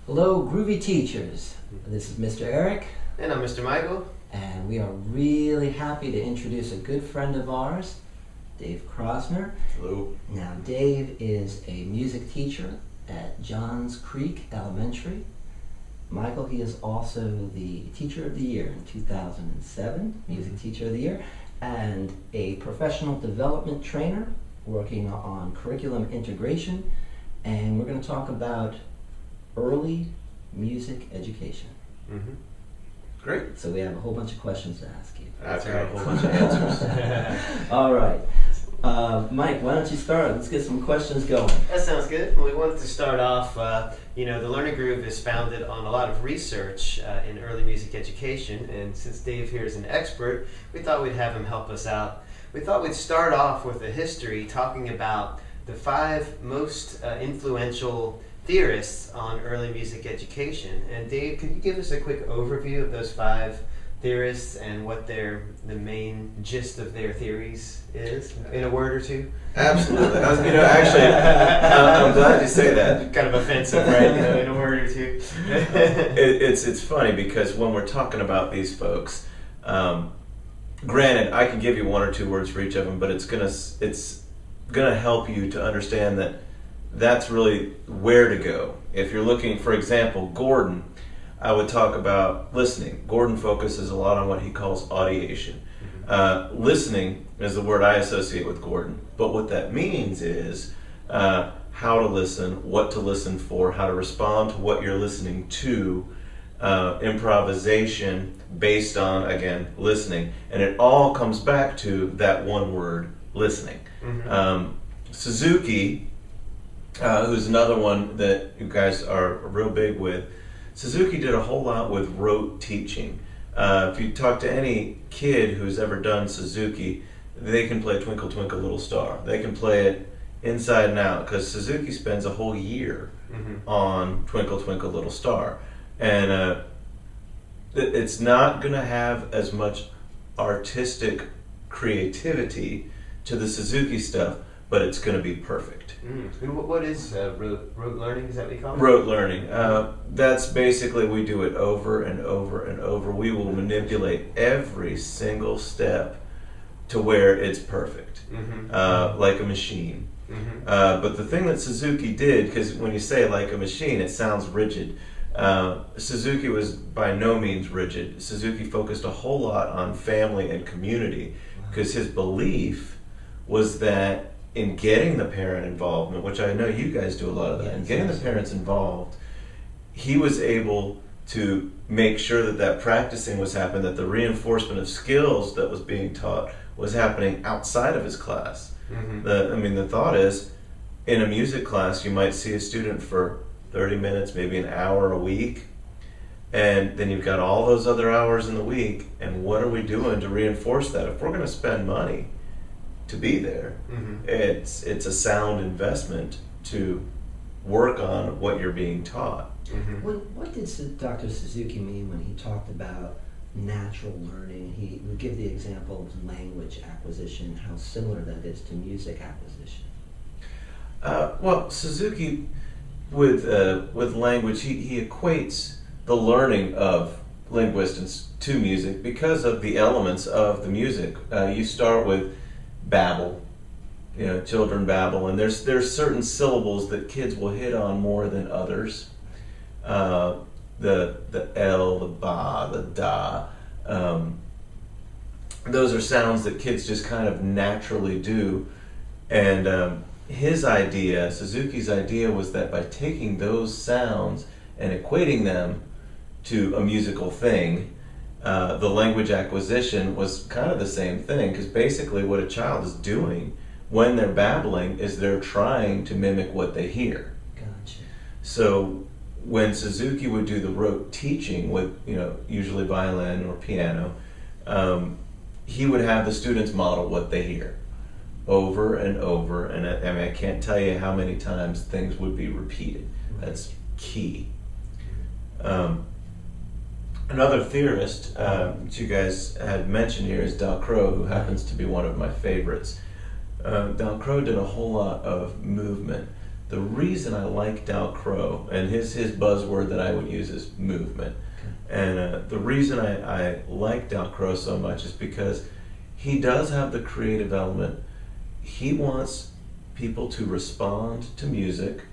Hello, groovy teachers. This is Mr. Eric, And I'm Mr. Michael. and we are really happy to introduce a good friend of ours, Dave Krosner. Hello. Now, Dave is a music teacher at Johns Creek Elementary. Michael, he is also the Teacher of the Year in 2007, Music Teacher of the Year, and a professional development trainer working on curriculum integration. And we're going to talk about early music education. Mm-hmm. Great. So we have a whole bunch of questions to ask you. I've got a whole bunch of answers. All right. Mike, why don't you start? Let's get some questions going. That sounds good. We wanted to start off, the Learning Groove is founded on a lot of research in early music education, and since Dave here is an expert, we thought we'd have him help us out. We thought we'd start off with a history talking about the 5 most influential theorists on early music education. And Dave, could you give us a quick overview of those 5 theorists and what the main gist of their theories is in a word or two? Absolutely. I'm glad you say that. Kind of offensive, right? In a word or two. It's funny because when we're talking about these folks, granted, I can give you 1 or 2 words for each of them, but it's gonna help you to understand that that's really where to go. If you're looking, for example, Gordon, I would talk about listening. Gordon focuses a lot on what he calls audiation. Listening is the word I associate with Gordon, but what that means is how to listen, what to listen for, how to respond to what you're listening to, improvisation based on, again, listening. And it all comes back to that one word, listening. Mm-hmm. Suzuki, who's another one that you guys are real big with, Suzuki did a whole lot with rote teaching. If you talk to any kid who's ever done Suzuki, they can play Twinkle Twinkle Little Star. They can play it inside and out because Suzuki spends a whole year on Twinkle Twinkle Little Star. And it's not going to have as much artistic creativity to the Suzuki stuff, but it's going to be perfect. And what is rote learning? Is that what you call it? Rote learning. That's basically, we do it over and over and over. We will manipulate every single step to where it's perfect, like a machine. But the thing that Suzuki did, because when you say like a machine, it sounds rigid. Suzuki was by no means rigid. Suzuki focused a whole lot on family and community because his belief was that in getting the parent involvement, which I know you guys do a lot of that, in getting the parents involved, he was able to make sure that that practicing was happening, that the reinforcement of skills that was being taught was happening outside of his class. The thought is, in a music class, you might see a student for 30 minutes, maybe an hour a week, and then you've got all those other hours in the week, and what are we doing to reinforce that? If we're going to spend money to be there, it's a sound investment to work on what you're being taught. What did Dr. Suzuki mean when he talked about natural learning? He would give the example of language acquisition, how similar that is to music acquisition. Well, Suzuki, with language, he equates the learning of linguistics to music because of the elements of the music. You start with babble, children babble, and there's certain syllables that kids will hit on more than others. The L, the ba, the da. Those are sounds that kids just kind of naturally do. And his idea, Suzuki's idea, was that by taking those sounds and equating them to a musical thing, the language acquisition was kind of the same thing, because basically what a child is doing when they're babbling is they're trying to mimic what they hear. Gotcha. So when Suzuki would do the rote teaching with, usually violin or piano, he would have the students model what they hear over and over, and I can't tell you how many times things would be repeated. That's key. Another theorist that you guys had mentioned here is Dalcroze, who happens to be one of my favorites. Dalcroze did a whole lot of movement. the reason I like Dalcroze, and his buzzword that I would use is movement. And the reason I like Dalcroze so much is because he does have the creative element. He wants people to respond to music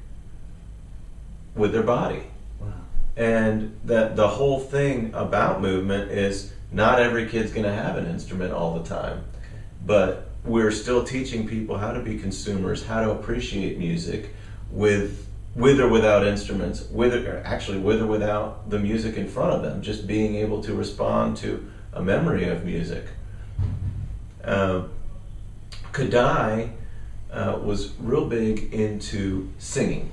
with their body. Wow. And that the whole thing about movement is not every kid's going to have an instrument all the time. But we're still teaching people how to be consumers, how to appreciate music with or without instruments, with or without the music in front of them, just being able to respond to a memory of music. Kadai was real big into singing.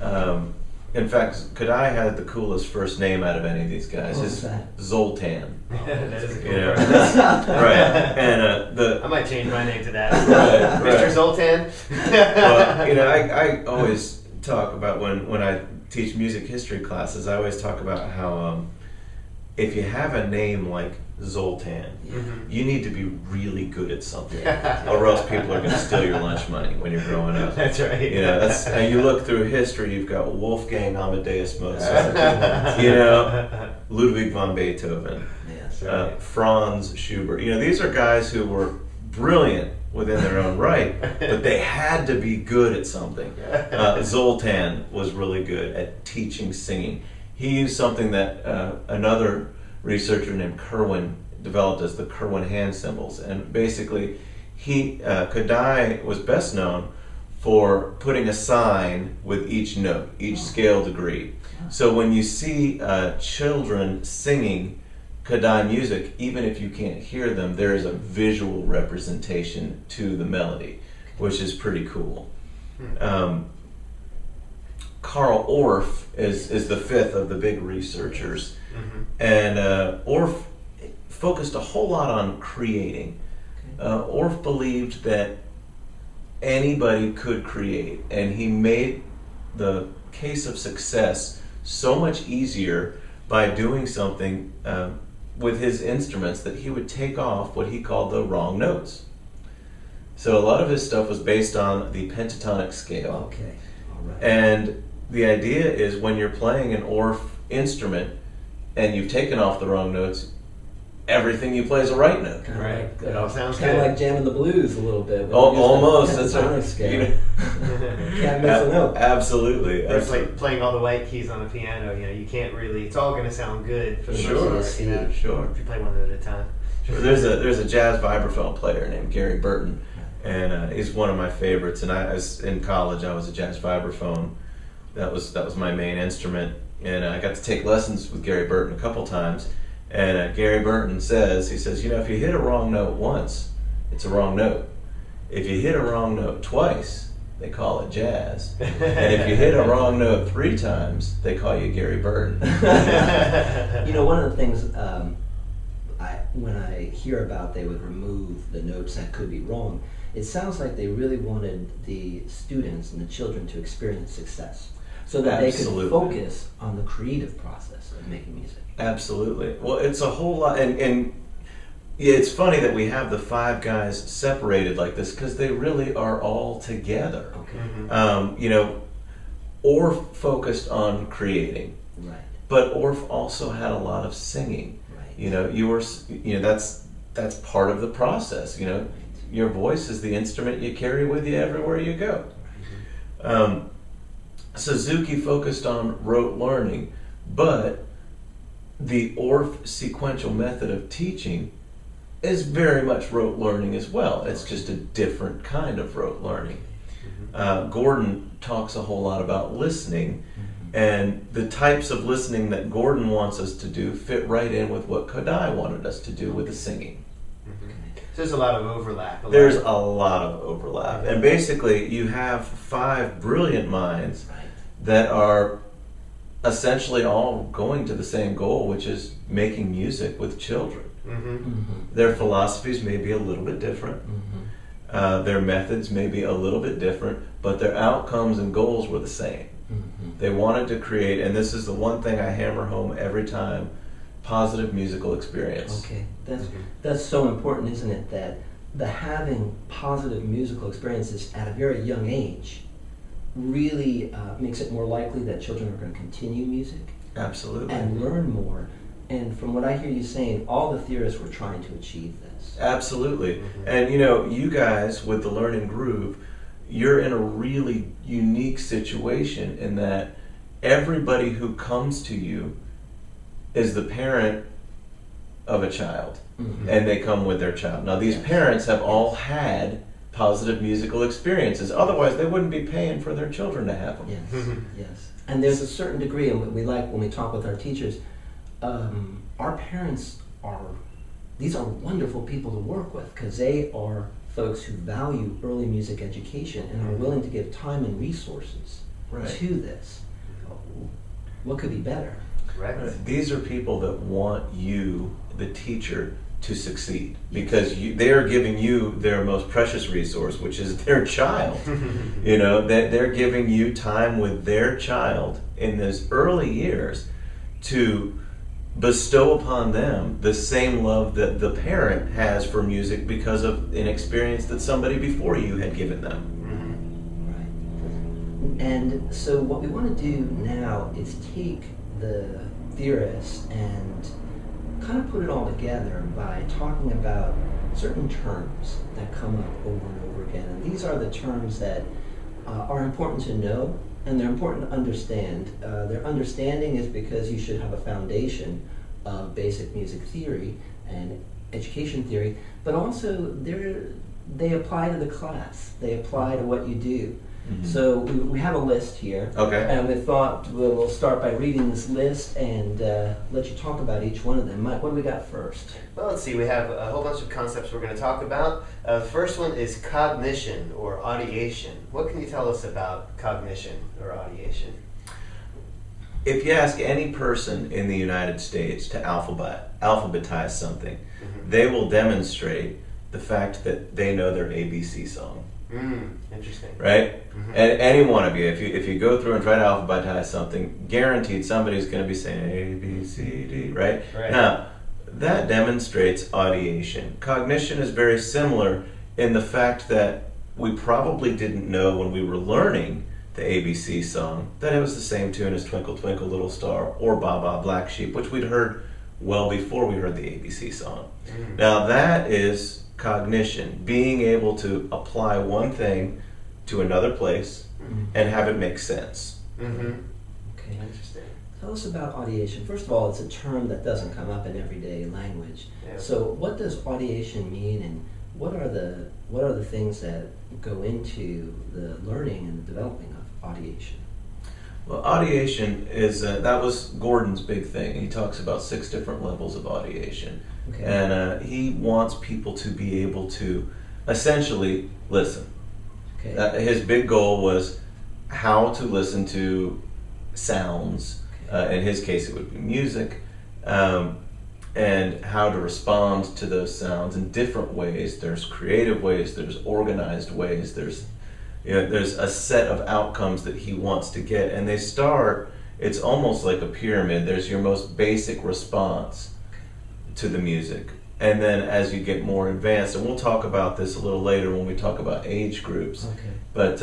In fact, Kadai had the coolest first name out of any of these guys. What was that? Zoltan. That is a cool You know? word. Right. And I might change my name to that. Right, Mr. right. Zoltan. Well, you know, I always talk about when I teach music history classes, I always talk about how if you have a name like Zoltan, you need to be really good at something, or else people are going to steal your lunch money when you're growing up. That's right. You know, and you look through history, you've got Wolfgang Amadeus Mozart, you know, Ludwig van Beethoven, Yes. Franz Schubert. You know, these are guys who were brilliant within their own right, but they had to be good at something. Zoltan was really good at teaching singing. He used something that another researcher named Kerwin developed as the Kerwin hand cymbals, and basically Kadai was best known for putting a sign with each note, each scale degree. So when you see children singing Kadai music, even if you can't hear them, there is a visual representation to the melody, which is pretty cool. Karl Orff is the fifth of the big researchers, and Orff focused a whole lot on creating. Orff believed that anybody could create, and he made the case of success so much easier by doing something with his instruments that he would take off what he called the wrong notes. So a lot of his stuff was based on the pentatonic scale. Okay. All right. And the idea is when you're playing an Orff instrument and you've taken off the wrong notes, everything you play is a right note. Kinda Right. like, It all sounds kind of good. like jamming the blues a little bit. Almost. That's pentatonic right. scale. You know, Can't miss a note. Absolutely. It's like playing all the white keys on a piano. You know, you can't really. It's all going to sound good for the Sure, most part. You know, sure. if you play one note at a time. There's a jazz vibraphone player named Gary Burton, and he's one of my favorites. And I was in college. I was a jazz vibraphone. That was my main instrument, and I got to take lessons with Gary Burton a couple times. And Gary Burton says, you know, if you hit a wrong note once, it's a wrong note. If you hit a wrong note twice, they call it jazz. And if you hit a wrong note 3 times, they call you Gary Burton. You know, one of the things when I hear about they would remove the notes that could be wrong, it sounds like they really wanted the students and the children to experience success so that they Absolutely. could focus on the creative process of making music. Absolutely. Well, it's a whole lot, and yeah, it's funny that we have the 5 guys separated like this because they really are all together. Okay. You know, Orff focused on creating, Right. but Orff also had a lot of singing. Right. You know, that's part of the process. You know, your voice is the instrument you carry with you everywhere you go. Suzuki focused on rote learning, but the Orff sequential method of teaching is very much rote learning as well. It's just a different kind of rote learning. Gordon talks a whole lot about listening, and the types of listening that Gordon wants us to do fit right in with what Kodai wanted us to do with the singing. So there's a lot of overlap. There's a lot of overlap, and basically you have 5 brilliant minds that are essentially all going to the same goal, which is making music with children. Their philosophies may be a little bit different. Their methods may be a little bit different, but their outcomes and goals were the same. They wanted to create, and this is the one thing I hammer home every time, positive musical experience. Okay, that's so important, isn't it? That the having positive musical experiences at a very young age really makes it more likely that children are going to continue music Absolutely. and learn more. And from what I hear you saying, all the theorists were trying to achieve this. Absolutely. And you guys with the Learning Groove, you're in a really unique situation in that everybody who comes to you is the parent of a child, and they come with their child. Now, these parents have all had positive musical experiences. Otherwise, they wouldn't be paying for their children to have them. Yes, yes. And there's a certain degree, and we like when we talk with our teachers, our parents these are wonderful people to work with because they are folks who value early music education and are willing to give time and resources to this. What could be better? Right. These are people that want you, the teacher, to succeed because they are giving you their most precious resource, which is their child. That they're giving you time with their child in those early years to bestow upon them the same love that the parent has for music because of an experience that somebody before you had given them. Right. And so what we want to do now is take the theorists and kind of put it all together by talking about certain terms that come up over and over again. And these are the terms that are important to know and they're important to understand. Their understanding is because you should have a foundation of basic music theory and education theory, but also they apply to the class. They apply to what you do. So we have a list here, and we thought we'll start by reading this list and let you talk about each one of them. Mike, what do we got first? Well, let's see. We have a whole bunch of concepts we're going to talk about. The first one is cognition or audiation. What can you tell us about cognition or audiation? If you ask any person in the United States to alphabetize something, they will demonstrate the fact that they know their ABC song. Interesting. Right? And any one of you, if you go through and try to alphabetize something, guaranteed somebody's going to be saying A, B, C, D, right? Now, that demonstrates audiation. Cognition is very similar in the fact that we probably didn't know when we were learning the ABC song that it was the same tune as Twinkle Twinkle Little Star or Baa Baa Black Sheep, which we'd heard well before we heard the ABC song. Now that is cognition, being able to apply one thing to another place and have it make sense. Okay, interesting. Tell us about audiation. First of all, it's a term that doesn't come up in everyday language. So what does audiation mean, and what are the things that go into the learning and the developing of audiation? Well, audiation is, that was Gordon's big thing. He talks about 6 different levels of audiation. And he wants people to be able to essentially listen. His big goal was how to listen to sounds. In his case, it would be music. And how to respond to those sounds in different ways. There's creative ways, there's organized ways, there's a set of outcomes that he wants to get. And they start, it's almost like a pyramid. There's your most basic response to the music. And then as you get more advanced, and we'll talk about this a little later when we talk about age groups, but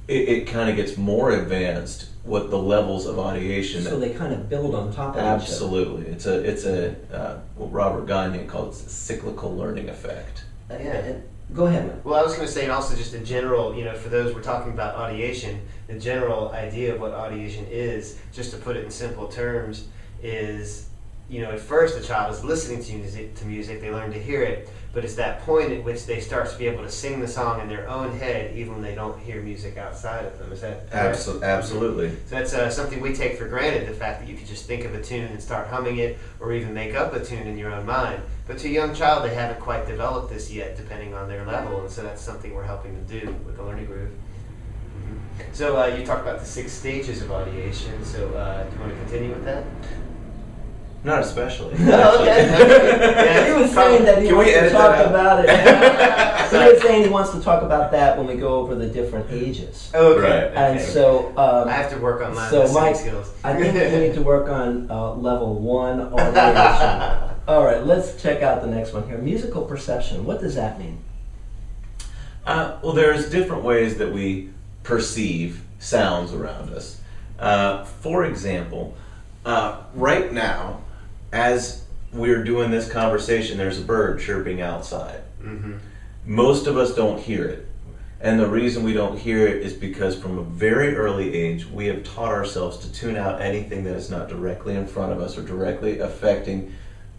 it kind of gets more advanced with the levels of audiation. So they kind of build on top of each other. Absolutely. It's a what Robert Gagne called a cyclical learning effect. Go ahead, man. Well, I was going to say, and also just in general, for those we're talking about audiation, the general idea of what audiation is, just to put it in simple terms, is, at first the child is listening to music, they learn to hear it, but it's that point at which they start to be able to sing the song in their own head, even when they don't hear music outside of them. Is that correct? Absolutely. So that's something we take for granted, the fact that you could just think of a tune and start humming it, or even make up a tune in your own mind. But to a young child, they haven't quite developed this yet, depending on their level, and so that's something we're helping them do with the Learning Groove. So you talked about the 6 stages of audiation, so do you want to continue with that? Not especially. Oh, okay. He was saying that he wants to talk about it. He was saying he wants to talk about that when we go over the different ages. Okay. And so I have to work on my listening skills. I think we need to work on level 1 audiation. All right, let's check out the next one here. Musical perception. What does that mean? Well, there's different ways that we perceive sounds around us. For example, right now, as we're doing this conversation, there's a bird chirping outside. Mm-hmm. Most of us don't hear it. And the reason we don't hear it is because from a very early age, we have taught ourselves to tune out anything that is not directly in front of us or directly affecting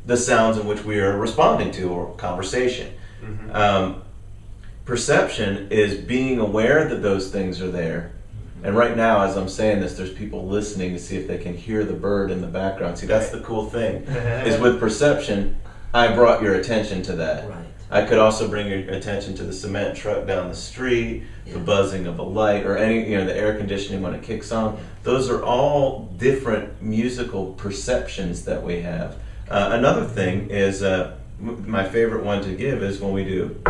the sounds in which we are responding to or conversation. Mm-hmm. Perception is being aware that those things are there. And right now, as I'm saying this, there's people listening to see if they can hear the bird in the background. See, that's the cool thing, is with perception, I brought your attention to that. Right. I could also bring your attention to the cement truck down the street, the buzzing of a light, or any, the air conditioning when it kicks on. Those are all different musical perceptions that we have. Another thing is, my favorite one to give is when we do,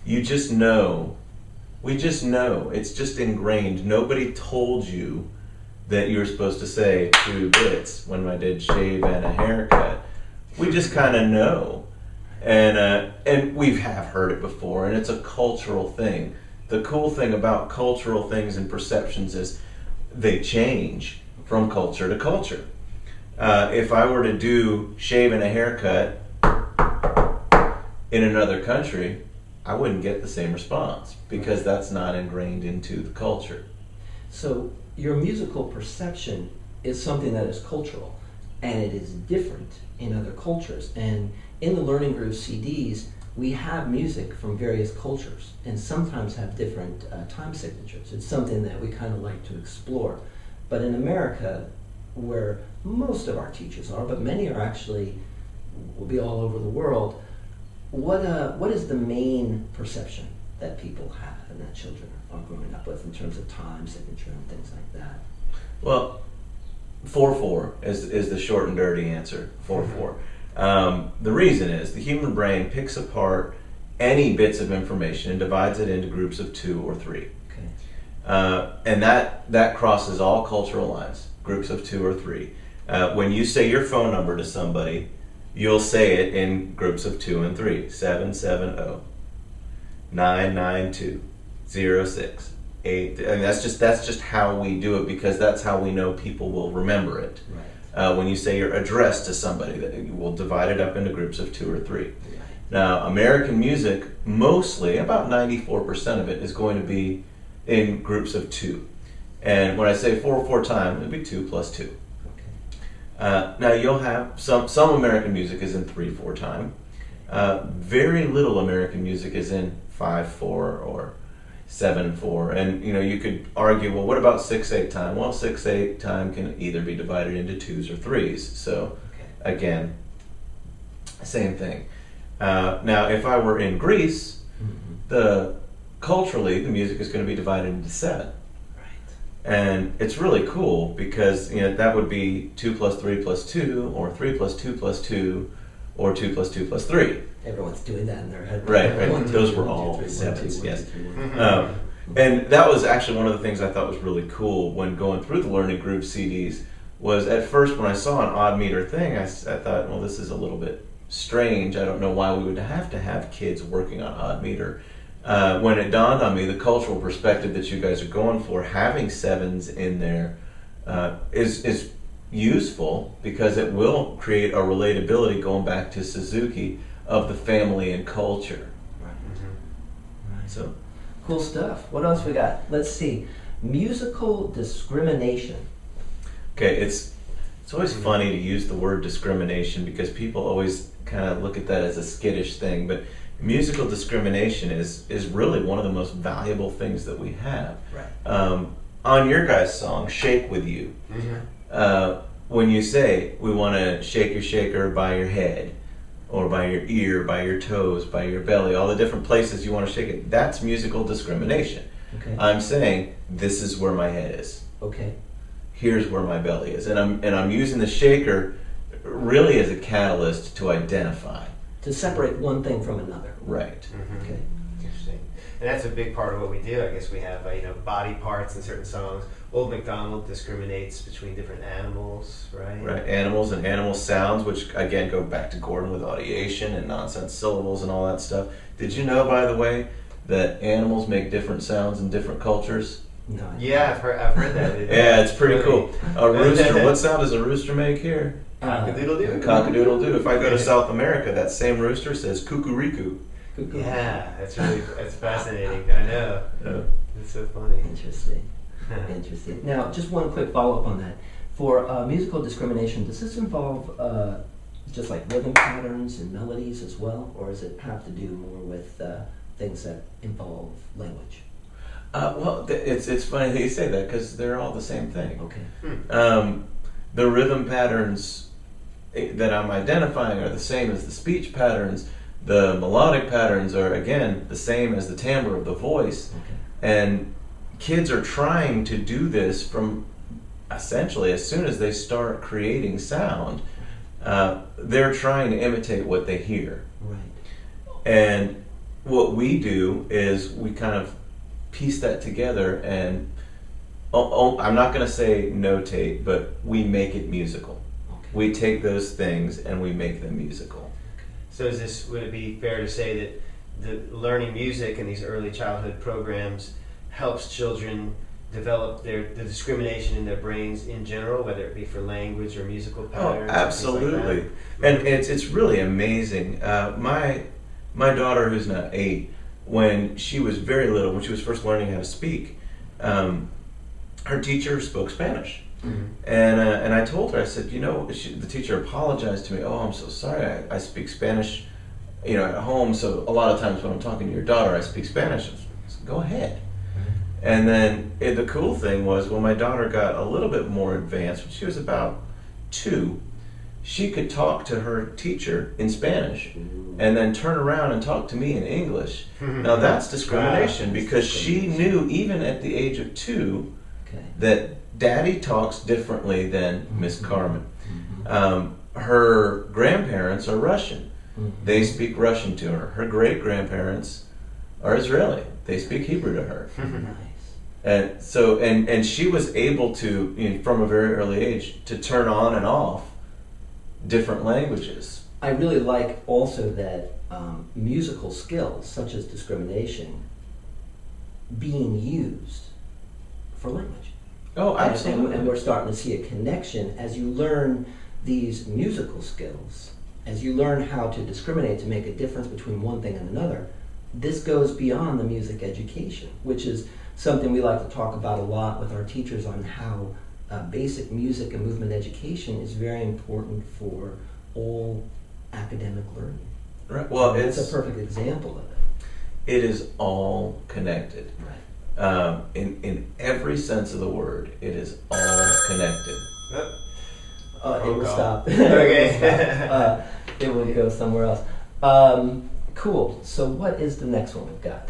you just know. We just know. It's just ingrained. Nobody told you that you were supposed to say 2 bits when I did shave and a haircut. We just kind of know. And we have heard it before, and it's a cultural thing. The cool thing about cultural things and perceptions is they change from culture to culture. If I were to do shave and a haircut in another country, I wouldn't get the same response because that's not ingrained into the culture. So your musical perception is something that is cultural, and it is different in other cultures. And in the Learning Groove CDs, we have music from various cultures and sometimes have different time signatures. It's something that we kind of like to explore. But in America, where most of our teachers are, but many are actually, will be all over the world, what is the main perception that people have and that children are growing up with in terms of time signature and things like that? Well, 4-4 is the short and dirty answer. 4-4. The reason is the human brain picks apart any bits of information and divides it into groups of 2 or 3. Okay. And that crosses all cultural lines. Groups of 2 or 3. When you say your phone number to somebody, you'll say it in groups of 2 and 3. 770-992-06. 8. And that's just how we do it because that's how we know people will remember it. Right. When you say your address to somebody, that you will divide it up into groups of 2 or 3. Right. Now, American music, mostly, about 94% of it, is going to be in groups of 2. And when I say 4-4 time, it'll be 2 plus 2. Okay. Now you'll have some American music is in 3-4 time. Very little American music is in 5-4 or 7-4, and you could argue, well, what about 6-8 time? Well, 6-8 time can either be divided into 2s or 3s. So again, same thing. Now, if I were in Greece, culturally the music is going to be divided into 7. And it's really cool because that would be 2 plus 3 plus 2, or 3 plus 2 plus 2, or 2 plus 2 plus 3. Everyone's doing that in their head. Right. Those were 1, 2, all 3, 1, sevens. 2, 1, Yes. 2, 3, 1. And that was actually one of the things I thought was really cool when going through the Learning Groove CDs. Was at first when I saw an odd meter thing, I thought, well, this is a little bit strange. I don't know why we would have to have kids working on odd meter. When it dawned on me, the cultural perspective that you guys are going for, having 7s in there is useful because it will create a relatability, going back to Suzuki, of the family and culture. Right. Right. So Cool stuff. What else we got? Let's see. Musical discrimination. okay, it's always funny to use the word discrimination because people always kind of look at that as a skittish thing, but musical discrimination is really one of the most valuable things that we have. Right. On your guys' song, Shake With You, when you say, we want to shake your shaker by your head, or by your ear, by your toes, by your belly, all the different places you want to shake it, that's musical discrimination. Okay. I'm saying, this is where my head is. Okay. Here's where my belly is. And I'm using the shaker really as a catalyst to identify. To separate one thing from another. Right. Okay. Interesting. And that's a big part of what we do. I guess we have body parts in certain songs. Old MacDonald discriminates between different animals, right? Right. Animals and animal sounds, which again go back to Gordon with audiation and nonsense syllables and all that stuff. Did you know, by the way, that animals make different sounds in different cultures? No. Yeah, I've heard that. Yeah, it's pretty cool. A rooster, what sound does a rooster make here? Cock-a-doodle-doo. Cock-a-doodle-doo. If I go to South America, that same rooster says cuckoo-riku. Yeah, that's fascinating. I know. Yeah. It's so funny. Interesting. Interesting. Now, just one quick follow-up on that. For musical discrimination, does this involve just like rhythm patterns and melodies as well, or does it have to do more with things that involve language? Well, it's funny that you say that because they're all the same thing. Okay. The rhythm patterns that I'm identifying are the same as the speech patterns. The melodic patterns are, again, the same as the timbre of the voice. Okay. And kids are trying to do this from essentially as soon as they start creating sound. They're trying to imitate what they hear. Right. And what we do is we kind of piece that together and I'm not going to say notate, but we make it musical. Okay. We take those things and we make them musical. So would it be fair to say that the learning music in these early childhood programs helps children develop the discrimination in their brains in general, whether it be for language or musical patterns? Oh, absolutely. And it's really amazing. My daughter, who's now 8, when she was very little, when she was first learning how to speak, her teacher spoke Spanish. Mm-hmm. And I told her, I said, the teacher apologized to me. Oh, I'm so sorry. I speak Spanish, at home. So a lot of times when I'm talking to your daughter, I speak Spanish. I said, go ahead. And then the cool thing was when my daughter got a little bit more advanced, when she was about 2, she could talk to her teacher in Spanish and then turn around and talk to me in English. Now that's discrimination because she knew even at the age of 2 that Daddy talks differently than Miss Carmen. Her grandparents are Russian. They speak Russian to her. Her great-grandparents are Israeli. They speak Hebrew to her. Nice. And so, and she was able to, from a very early age, to turn on and off different languages. I really like also that musical skills, such as discrimination, being used for language. Oh, absolutely. And we're starting to see a connection as you learn these musical skills, as you learn how to discriminate to make a difference between one thing and another. This goes beyond the music education, which is something we like to talk about a lot with our teachers on how basic music and movement education is very important for all academic learning. Right. Well, it's a perfect example of it. It is all connected. Right. In every sense of the word, it is all connected. It will stop. Okay. It will go somewhere else. Cool. So what is the next one we've got?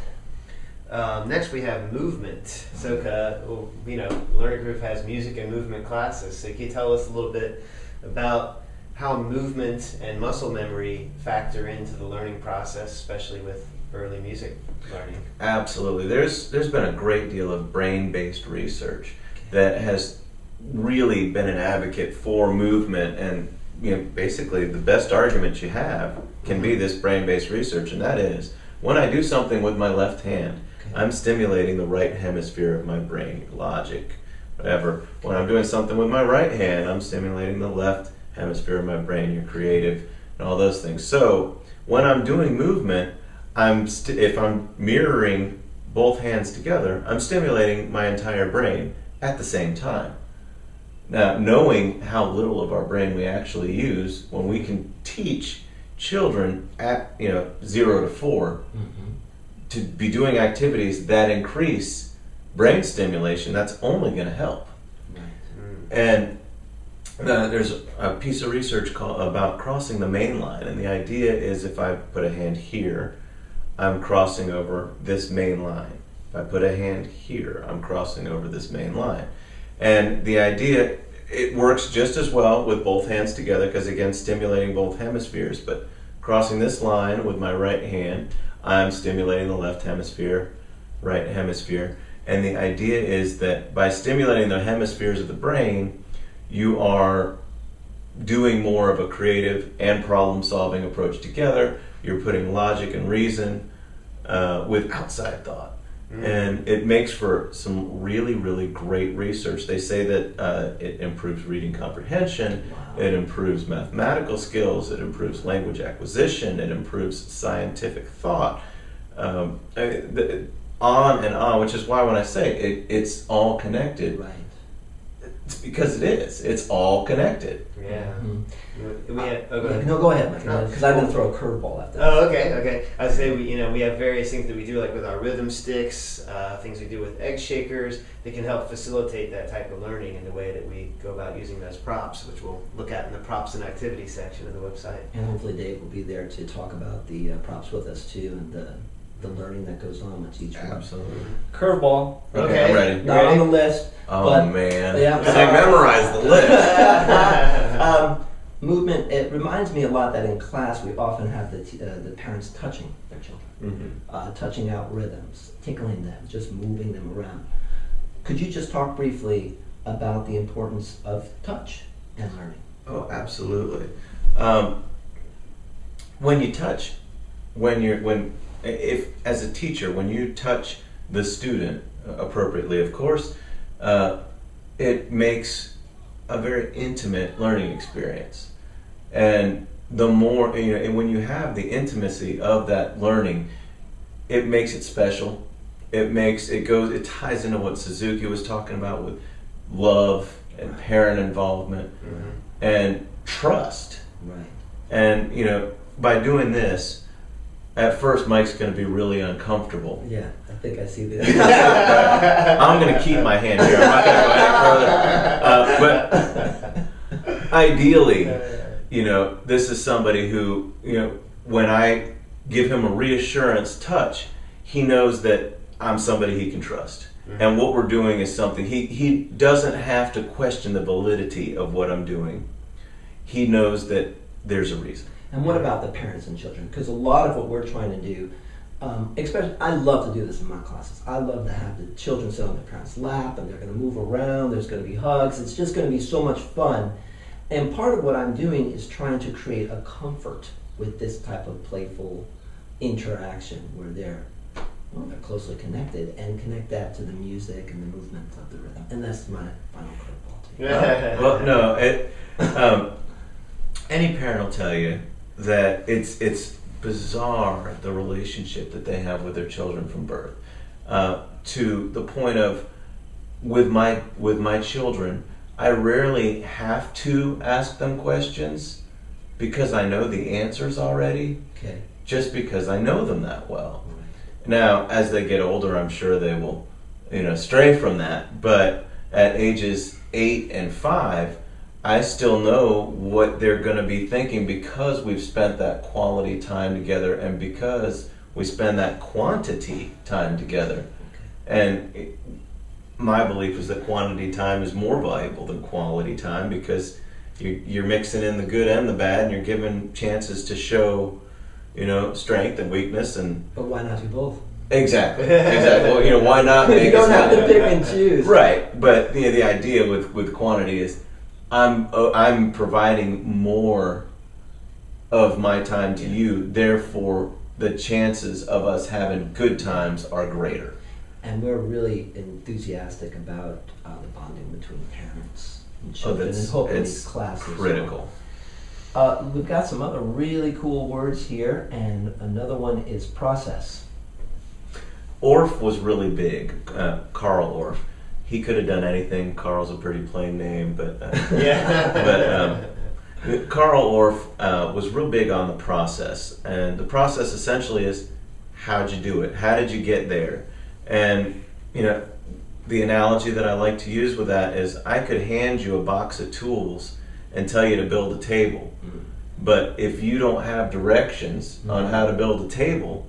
Next we have movement. So, Learning Group has music and movement classes. So can you tell us a little bit about how movement and muscle memory factor into the learning process, especially with early music learning? Absolutely. There's been a great deal of brain-based research that has really been an advocate for movement, and basically the best argument you have can be this brain-based research, and that is when I do something with my left hand, I'm stimulating the right hemisphere of my brain, logic, whatever. When I'm doing something with my right hand, I'm stimulating the left hemisphere of my brain, your creative, and all those things. So when I'm doing movement, if I'm mirroring both hands together, I'm stimulating my entire brain at the same time. Now, knowing how little of our brain we actually use, when we can teach children at 0 to 4 to be doing activities that increase brain stimulation, that's only going to help. And there's a piece of research about crossing the main line, and the idea is if I put a hand here, I'm crossing over this main line. If I put a hand here, I'm crossing over this main line. And the idea, it works just as well with both hands together because, again, stimulating both hemispheres, but crossing this line with my right hand, I'm stimulating the left hemisphere, right hemisphere. And the idea is that by stimulating the hemispheres of the brain, you are doing more of a creative and problem-solving approach together. You're putting logic and reason with outside thought. Mm. And it makes for some really, really great research. They say that it improves reading comprehension, Wow. it improves mathematical skills, it improves language acquisition, it improves scientific thought, on and on, which is why when I say it's all connected, Right. it's because it is. It's all connected. Yeah. Mhm. We had, oh, go ahead. No, go ahead, Mike. No. Because I'm going to throw a curveball at this. Oh, okay. I would say we have various things that we do, like with our rhythm sticks, things we do with egg shakers that can help facilitate that type of learning in the way that we go about using those props, which we'll look at in the props and activities section of the website. And hopefully Dave will be there to talk about the props with us too, and the learning that goes on with each one. Absolutely. Curveball. Okay, I'm ready. Not on the list. Oh but, man! Yeah, I'm I sorry. memorized the list. Movement. It reminds me a lot that in class we often have the parents touching their children, touching out rhythms, tickling them, just moving them around. Could you just talk briefly about the importance of touch and learning? Oh, absolutely. When you touch, if as a teacher, when you touch the student appropriately, of course, it makes a very intimate learning experience. And the more, and when you have the intimacy of that learning, it makes it special. It ties into what Suzuki was talking about with love and parent involvement and trust. Right. And, by doing this, at first Mike's going to be really uncomfortable. Yeah, I think I see that. I'm going to keep my hand here. I'm not going to go any further. But ideally, this is somebody who, when I give him a reassurance touch, he knows that I'm somebody he can trust. Mm-hmm. And what we're doing is something, he doesn't have to question the validity of what I'm doing. He knows that there's a reason. And what about the parents and children? Because a lot of what we're trying to do, especially, I love to do this in my classes. I love to have the children sit on their parents' lap and they're going to move around. There's going to be hugs. It's just going to be so much fun. And part of what I'm doing is trying to create a comfort with this type of playful interaction where they're closely connected, and connect that to the music and the movement of the rhythm. And that's my final curveball to you. Well, no, any parent will tell you that it's bizarre, the relationship that they have with their children from birth, to the point of with my children, I rarely have to ask them questions because I know the answers already. Okay. Just because I know them that well. Right. Now, as they get older, I'm sure they will, stray from that. But at ages 8 and 5, I still know what they're going to be thinking because we've spent that quality time together and because we spend that quantity time together. Okay. And my belief is that quantity time is more valuable than quality time because you're mixing in the good and the bad, and you're given chances to show, strength and weakness. And But why not do both? Exactly. Well, why not make You don't as have many- to pick and choose. Right, but the idea with quantity is I'm providing more of my time to you, therefore the chances of us having good times are greater. And we're really enthusiastic about the bonding between parents and children, and hopefully it's classes. critical. We've got some other really cool words here, and another one is process. Orff was really big, Carl Orff. He could have done anything. Carl's a pretty plain name, but Yeah. but Carl Orff was real big on the process, and the process essentially is how'd you do it? How did you get there? And the analogy that I like to use with that is I could hand you a box of tools and tell you to build a table, but if you don't have directions on how to build a table,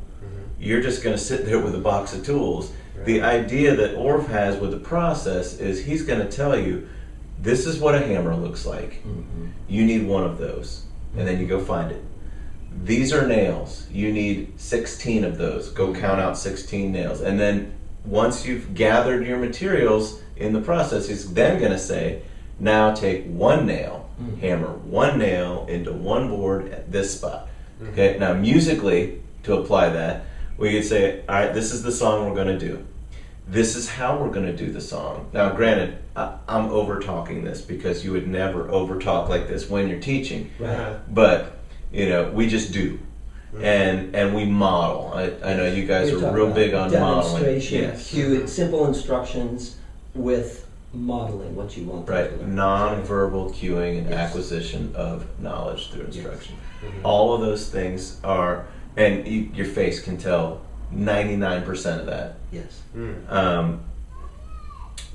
you're just going to sit there with a box of tools. Right. The idea that Orff has with the process is he's going to tell you, this is what a hammer looks like. Mm-hmm. You need one of those, and then you go find it. These are nails. You need 16 of those. Go count out 16 nails. And then once you've gathered your materials in the process, he's then going to say, now take one nail, hammer one nail into one board at this spot. Okay. Now musically, to apply that, We could say, all right, this is the song we're going to do. This is how we're going to do the song. Now, granted, I'm over-talking this because you would never over-talk like this when you're teaching. Right. But, we just do. And we model. I know you guys You're are talking real about big on modeling. demonstration, Yes. cue, simple instructions with modeling what you want them Right. to learn. Non-verbal cueing and Yes. acquisition of knowledge through instruction. Mhm. All of those things are, and your face can tell 99% of that. Yes.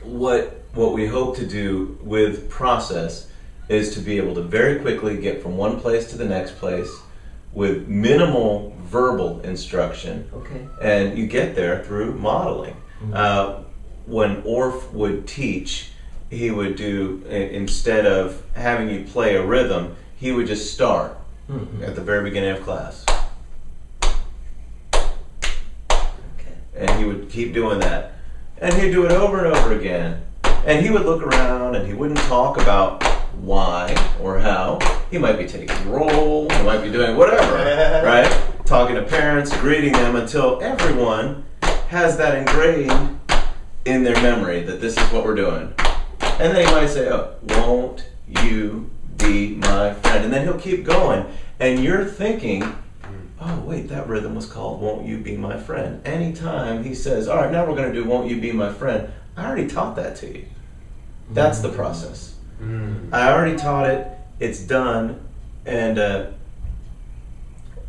What we hope to do with process is to be able to very quickly get from one place to the next place with minimal verbal instruction, Okay. and you get there through modeling. When Orff would teach, he would do, instead of having you play a rhythm, he would just start at the very beginning of class. Okay. And he would keep doing that. And he'd do it over and over again. And he would look around and he wouldn't talk about why or how. He might be taking a roll, he might be doing whatever, right? Talking to parents, greeting them until everyone has that ingrained in their memory that this is what we're doing. And then he might say, oh, won't you be my friend? And then he'll keep going. And you're thinking, oh, wait, that rhythm was called Won't You Be My Friend. Anytime he says, all right, now we're going to do Won't You Be My Friend, I already taught that to you. That's the process. I already taught it, it's done, and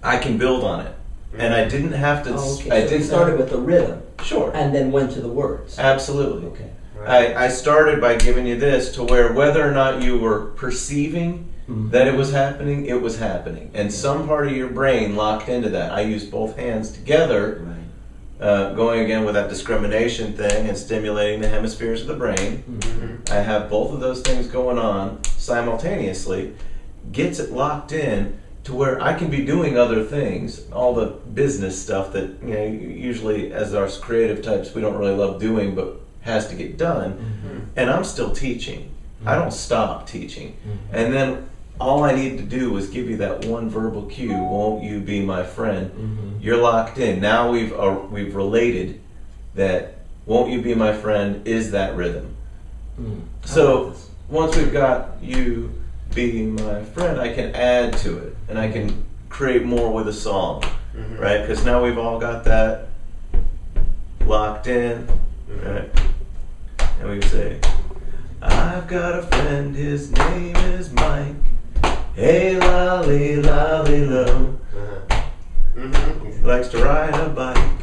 I can build on it. And I didn't have to... Oh, okay. I So didn't you started with the rhythm Sure. and then went to the words. Absolutely. Okay. Right. I started by giving you this to where whether or not you were perceiving that it was happening, it was happening. And some part of your brain locked into that. I used both hands together, Right. going again with that discrimination thing and stimulating the hemispheres of the brain. I have both of those things going on simultaneously, gets it locked in to where I can be doing other things, all the business stuff that usually as our creative types we don't really love doing but has to get done, and I'm still teaching. I don't stop teaching. And then all I need to do was give you that one verbal cue, won't you be my friend? You're locked in. Now we've related that won't you be my friend is that rhythm. So once we've got you be my friend, I can add to it and I can create more with a song, right? Because now we've all got that locked in, right? And we say, I've got a friend, his name is Mike. Hey, lolly, lolly, lo. He likes to ride a bike.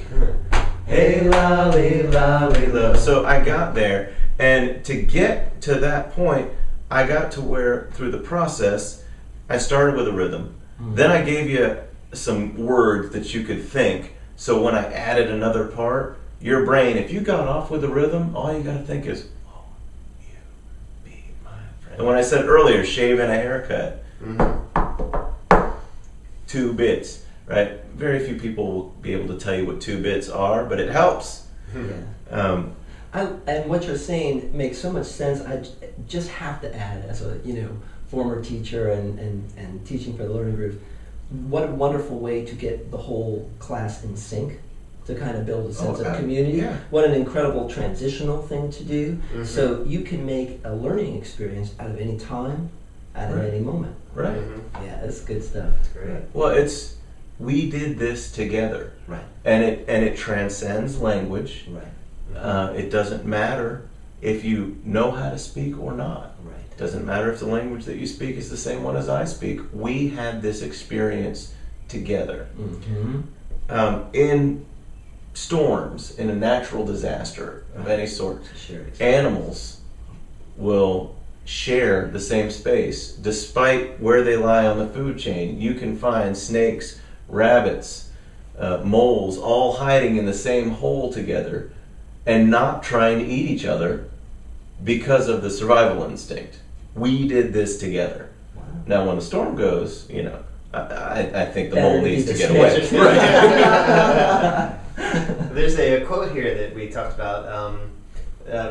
Hey, lolly, lolly, lo. So I got there, and to get to that point, I got to where, through the process, I started with a rhythm. Then I gave you some words that you could think, so when I added another part, your brain, if you got off with a rhythm, all you got to think is, oh, you be my friend. And when I said earlier, shave and a haircut, 2 bits, right? Very few people will be able to tell you what 2 bits are, but it helps. And what you're saying makes so much sense. I just have to add, as a former teacher and teaching for the learning group, what a wonderful way to get the whole class in sync, to kind of build a sense of community. Yeah. What an incredible transitional thing to do. So you can make a learning experience out of any time, out of any moment. Right. Yeah, that's good stuff. That's great. Well, we did this together. Right. And it transcends language. Right. It doesn't matter if you know how to speak or not. Right. It doesn't matter if the language that you speak is the same one as I speak. We had this experience together. In storms, in a natural disaster of any sort, animals will share the same space. Despite where they lie on the food chain, you can find snakes, rabbits, moles all hiding in the same hole together and not trying to eat each other because of the survival instinct. We did this together. Wow. Now when the storm goes, I think the That mole would be needs to the get away. snake. There's a quote here that we talked about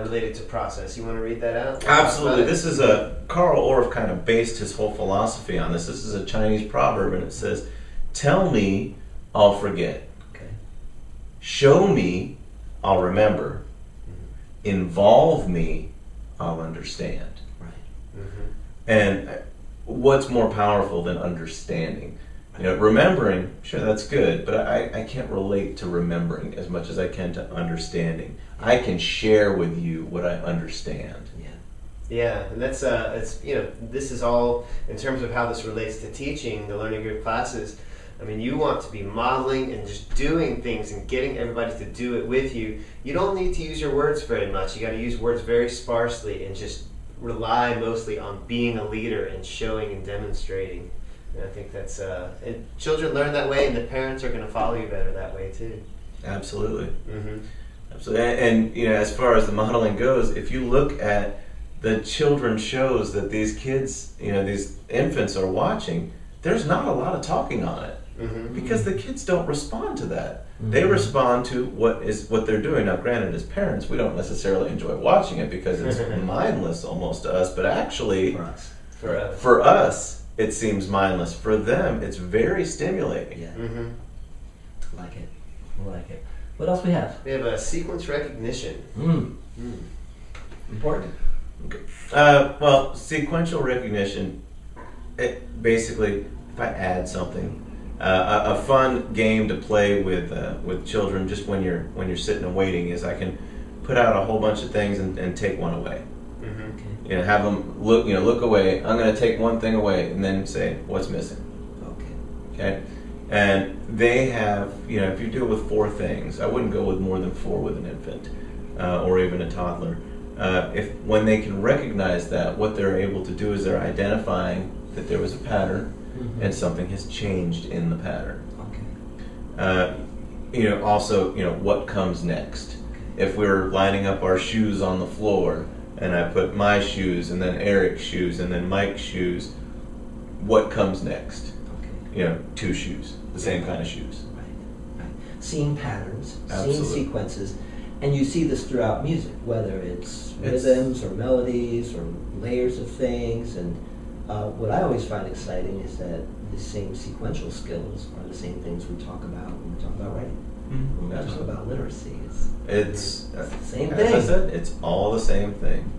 related to process. You want to read that out? Absolutely. This is Karl Orff kind of based his whole philosophy on this. This is a Chinese proverb, and it says, "Tell me, I'll forget. Okay. Show me, I'll remember. Involve me, I'll understand. Right. Mm-hmm. And what's more powerful than understanding? You know, remembering, sure, that's good, but I can't relate to remembering as much as I can to understanding. I can share with you what I understand. Yeah. Yeah, and that's it's this is all in terms of how this relates to teaching the learning group classes. I mean, you want to be modeling and just doing things and getting everybody to do it with you. You don't need to use your words very much. You got to use words very sparsely and just rely mostly on being a leader and showing and demonstrating. And I think that's and children learn that way, and the parents are going to follow you better that way too. Absolutely. Mm-hmm. Absolutely. And you know, as far as the modeling goes, if you look at the children's shows that these kids, you know, these infants are watching, there's not a lot of talking on it. Mm-hmm. Because the kids don't respond to that. Mm-hmm. They respond to what they're doing. Now, granted, as parents, we don't necessarily enjoy watching it because it's mindless almost to us. But actually, for us, it seems mindless. For them, it's very stimulating. Yeah. Mm-hmm. I like it. What else we have? We have a sequence recognition. Important. Okay. Well, sequential recognition. It basically, if I add something. A fun game to play with children just when you're sitting and waiting is I can put out a whole bunch of things and take one away. Mm-hmm. Okay. You know, have them look away. I'm going to take one thing away and then say what's missing. Okay. And they have, you know, if you do it with 4 things, I wouldn't go with more than 4 with an infant or even a toddler. If when they can recognize that, what they're able to do is they're identifying that there was a pattern. Mm-hmm. And something has changed in the pattern. Okay. You know, also, you know, what comes next? If we're lining up our shoes on the floor, and I put my shoes, and then Eric's shoes, and then Mike's shoes, what comes next? Okay. You know, 2 shoes, the same kind of shoes. Right. Seeing patterns, Absolutely. seeing sequences, and you see this throughout music, whether it's rhythms or melodies or layers of things. And what I always find exciting is that the same sequential skills are the same things we talk about when we talk about writing. Mm-hmm. When we talk about literacy, It's the same as thing. I said, it's all the same thing.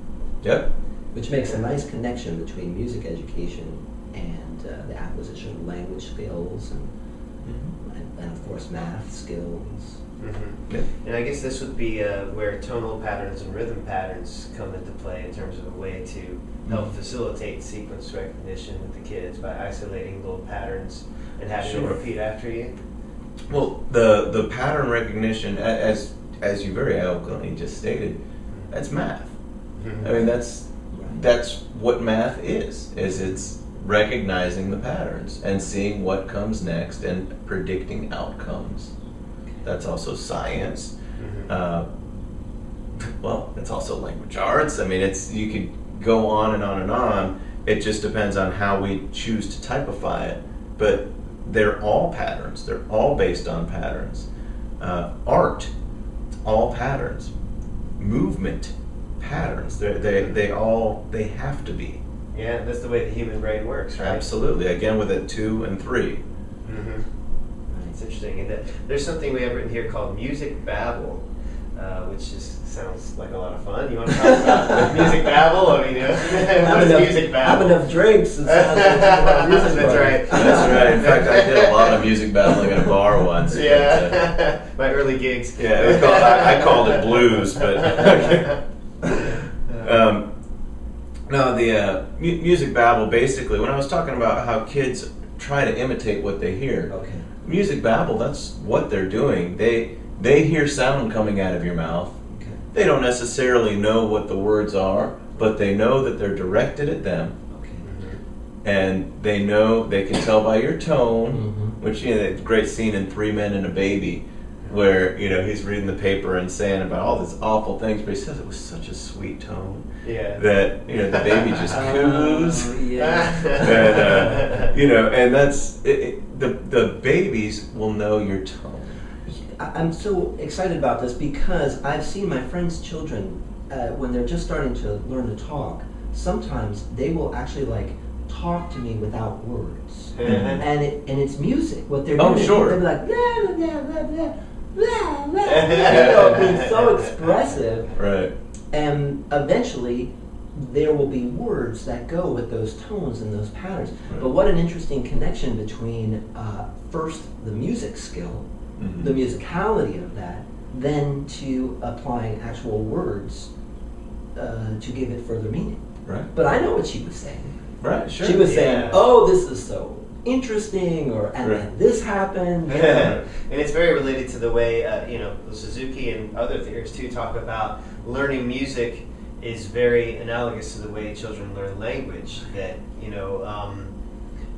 Yep. Which makes a nice connection between music education and the acquisition of language skills and of course math skills. Mm-hmm. Yeah. And I guess this would be where tonal patterns and rhythm patterns come into play in terms of a way to help facilitate sequence recognition with the kids by isolating little patterns and having them repeat after you. Well, the pattern recognition, as you very eloquently just stated, that's math. Mm-hmm. I mean, that's what math is it's recognizing the patterns and seeing what comes next and predicting outcomes. That's also science. Mm-hmm. Well, it's also language arts. I mean, you could go on and on and on. It just depends on how we choose to typify it. But they're all patterns. They're all based on patterns. Art, all patterns. Movement, patterns. They have to be. Yeah, that's the way the human brain works, right? Absolutely. Again, with it 2 and 3. Mm-hmm. It's interesting. And there's something we have written here called music babble, which just sounds like a lot of fun. You want to talk about music babble? I mean, what is music babble? Have enough drinks. It sounds like a lot of music. That's right. That's right. In fact, I did a lot of music battling at a bar once. Yeah, my early gigs. Yeah, I called it blues, but no, the music babble. Basically, when I was talking about how kids try to imitate what they hear, Okay. music babble. That's what they're doing. They hear sound coming out of your mouth. Okay. They don't necessarily know what the words are, but they know that they're directed at them. Okay. And they know, they can tell by your tone, Mhm. which, you know, it's a great scene in 3 Men and a Baby, where, you know, he's reading the paper and saying about all these awful things, but he says it with such a sweet tone Yeah. that, you know, the baby just coos. Oh, yeah. And, you know, and that's, the babies will know your tone. I'm so excited about this because I've seen my friends' children, when they're just starting to learn to talk, sometimes they will actually talk to me without words. Mhm. And it's music. What they're Oh, doing, sure. they'll be like, blah, blah, blah, blah, blah. blah, blah, being so expressive. Right. And eventually, there will be words that go with those tones and those patterns. Right. But what an interesting connection between first the music skill, Mm-hmm. the musicality of that, then to applying actual words to give it further meaning. Right. But I know what she was saying. Right. Sure. She was Yeah. saying, "Oh, this is so interesting," or "and Right. then this happened." And it's very related to the way Suzuki and other theorists too talk about learning music is very analogous to the way children learn language. That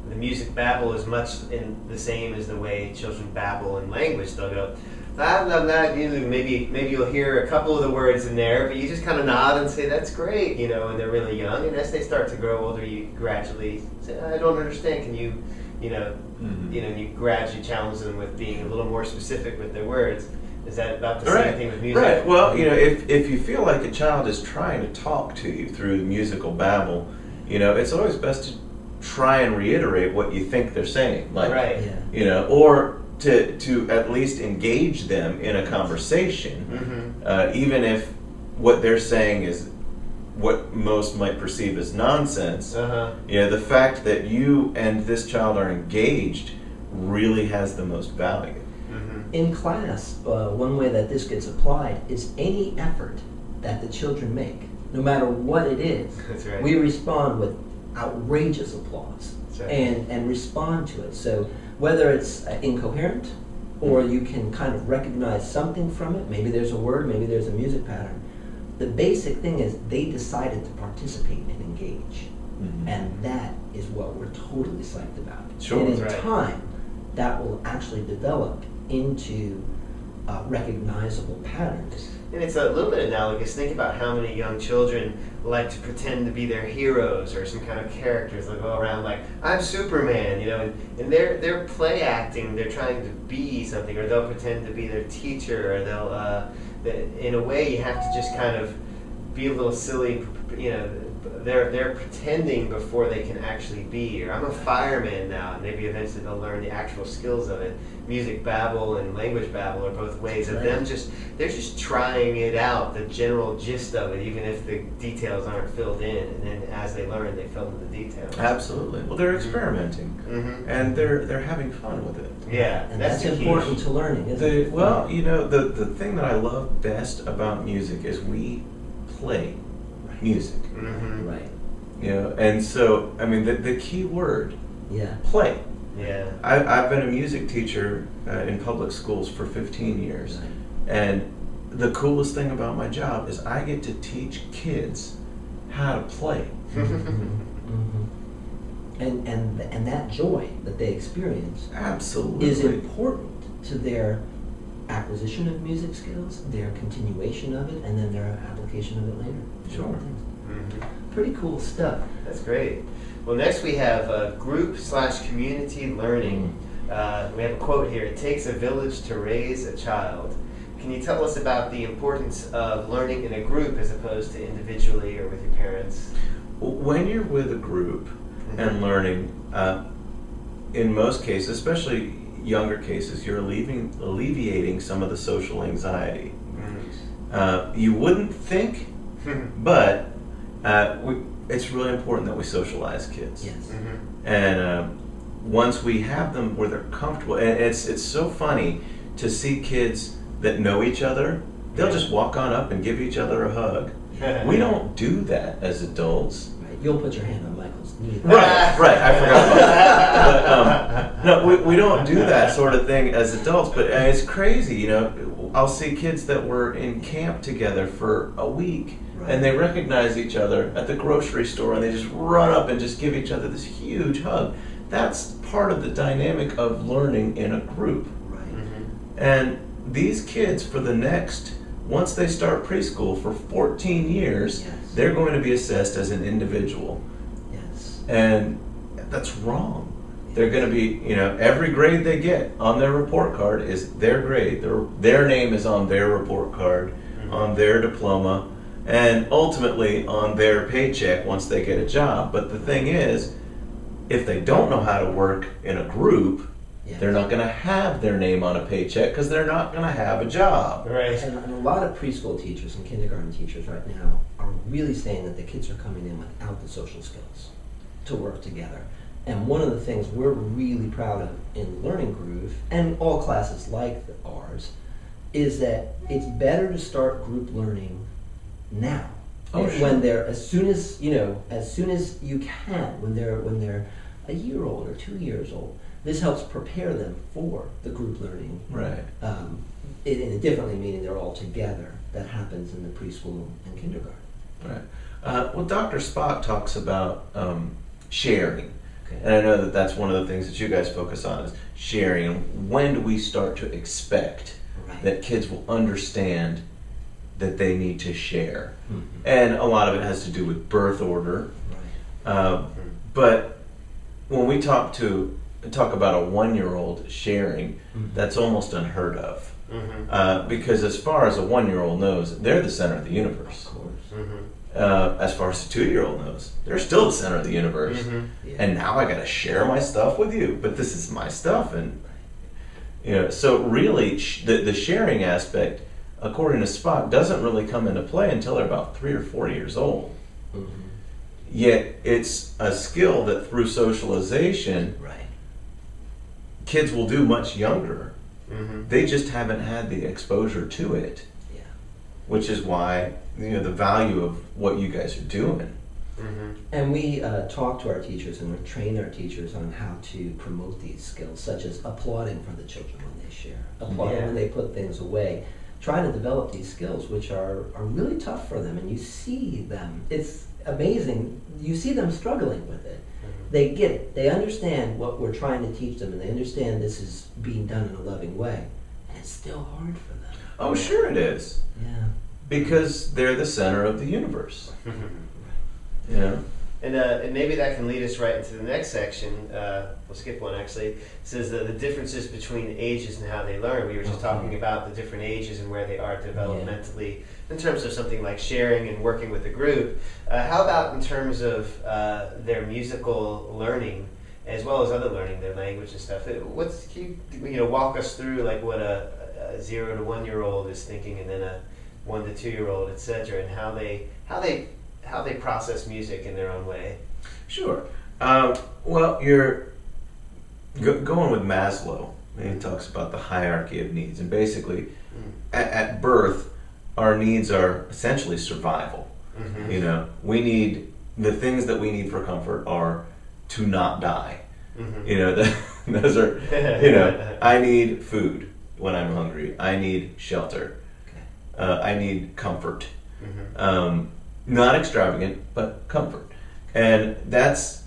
the music babble is much in the same as the way children babble in language. They'll go, blah, blah, blah. Maybe you'll hear a couple of the words in there, but you just kind of nod and say, that's great, and they're really young. And as they start to grow older, you gradually say, I don't understand. Can you, you gradually challenge them with being a little more specific with their words. Is that about the same thing with music? Right. Well, if you feel like a child is trying to talk to you through musical babble, it's always best to try and reiterate what you think they're saying. Like, right. Yeah. Or to at least engage them in a conversation, even if what they're saying is what most might perceive as nonsense. The fact that you and this child are engaged really has the most value. In class, one way that this gets applied is any effort that the children make, no matter what it is. That's right. We respond with outrageous applause. That's right. and respond to it. So whether it's incoherent or you can kind of recognize something from it, maybe there's a word, maybe there's a music pattern. The basic thing is they decided to participate and engage. And that is what we're totally psyched about. Sure, and in right. time, that will actually develop into recognizable patterns. And it's a little bit analogous. Think about how many young children like to pretend to be their heroes or some kind of characters. They'll go around like, I'm Superman, and they're play acting, they're trying to be something, or they'll pretend to be their teacher, or in a way you have to just kind of be a little silly, they're pretending before they can actually be, or I'm a fireman now, and maybe eventually they'll learn the actual skills of it. Music babble and language babble are both ways of them they're just trying it out, the general gist of it, even if the details aren't filled in, and then as they learn, they fill in the details. Absolutely. Well, they're experimenting, and they're having fun with it. Yeah, And that's important to learning, isn't it? Well, the thing that I love best about music is we play music. Right. And so, I mean, the key word, Yeah. play. Yeah. I've been a music teacher in public schools for 15 years. Right. And the coolest thing about my job is I get to teach kids how to play. And that joy that they experience Absolutely. is important to their acquisition of music skills, their continuation of it, and then their application of it later. Sure. Pretty cool stuff. That's great. Well, next we have group/community learning. We have a quote here. It takes a village to raise a child. Can you tell us about the importance of learning in a group as opposed to individually or with your parents? When you're with a group and learning, in most cases, especially younger cases, you're alleviating some of the social anxiety. You wouldn't think, but it's really important that we socialize kids. Yes. And once we have them where they're comfortable, and it's so funny to see kids that know each other, they'll just walk on up and give each other a hug. We don't do that as adults. Right. You'll put your hand on Michael's knee. Right, I forgot about that. But, no, we don't do that sort of thing as adults, but it's crazy, I'll see kids that were in camp together for a week, and they recognize each other at the grocery store, and they just run up and just give each other this huge hug. That's part of the dynamic of learning in a group. Right. And these kids, once they start preschool, for 14 years, Yes. they're going to be assessed as an individual. Yes. And that's wrong. They're going to be, every grade they get on their report card is their grade. Their name is on their report card, on their diploma, and ultimately on their paycheck once they get a job. But the thing is, if they don't know how to work in a group, Yeah. They're not going to have their name on a paycheck because they're not going to have a job. Right. And a lot of preschool teachers and kindergarten teachers right now are really saying that the kids are coming in without the social skills to work together. And one of the things we're really proud of in Learning Groove, and all classes like ours, is that it's better to start group learning now. Oh, sure. When they're as soon as you can, when they're a year old or 2 years old. This helps prepare them for the group learning. Right. In a differently, meaning they're all together. That happens in the preschool and kindergarten. Right. Well, Dr. Spock talks about sharing. Okay. And I know that that's one of the things that you guys focus on is sharing. And when do we start to expect Right. that kids will understand that they need to share? Mhm. And a lot of it has to do with birth order. Right. But when we talk about a 1-year-old sharing, Mhm. that's almost unheard of. Mm-hmm. Because as far as a 1-year-old knows, they're the center of the universe. Of course. Mm-hmm. As far as a 2-year-old knows, they're still the center of the universe. Mm-hmm. Yeah. And now I got to share my stuff with you, but this is my stuff, and so really the sharing aspect, according to Spock, doesn't really come into play until they're about 3 or 4 years old. Mhm. Yet it's a skill that through socialization, Right. kids will do much younger. Mm-hmm. They just haven't had the exposure to it, Yeah. which is why the value of what you guys are doing. Mm-hmm. And we talk to our teachers and we train our teachers on how to promote these skills, such as applauding for the children when they share, applauding Yeah. when they put things away, trying to develop these skills, which are really tough for them. And you see them. It's amazing. You see them struggling with it. They get it. They understand what we're trying to teach them, and they understand this is being done in a loving way. And it's still hard for them. Oh, sure it is. Yeah. Because they're the center of the universe. Mm-hmm. You know? And maybe that can lead us right into the next section. We'll skip one actually. It says the differences between ages and how they learn. We were just talking about the different ages and where they are developmentally in terms of something like sharing and working with a group. How about in terms of their musical learning as well as other learning, their language and stuff? Can you walk us through like what a 0 to 1 year old is thinking, and then a 1 to 2 year old, etc., and how they process music in their own way? Sure. Well, you're going with Maslow. He talks about the hierarchy of needs, and basically, at birth, our needs are essentially survival. Mm-hmm. We need the things that we need for comfort are to not die. Mm-hmm. Those are. I need food when I'm hungry. I need shelter. I need comfort. Mm-hmm. Not extravagant, but comfort. And that's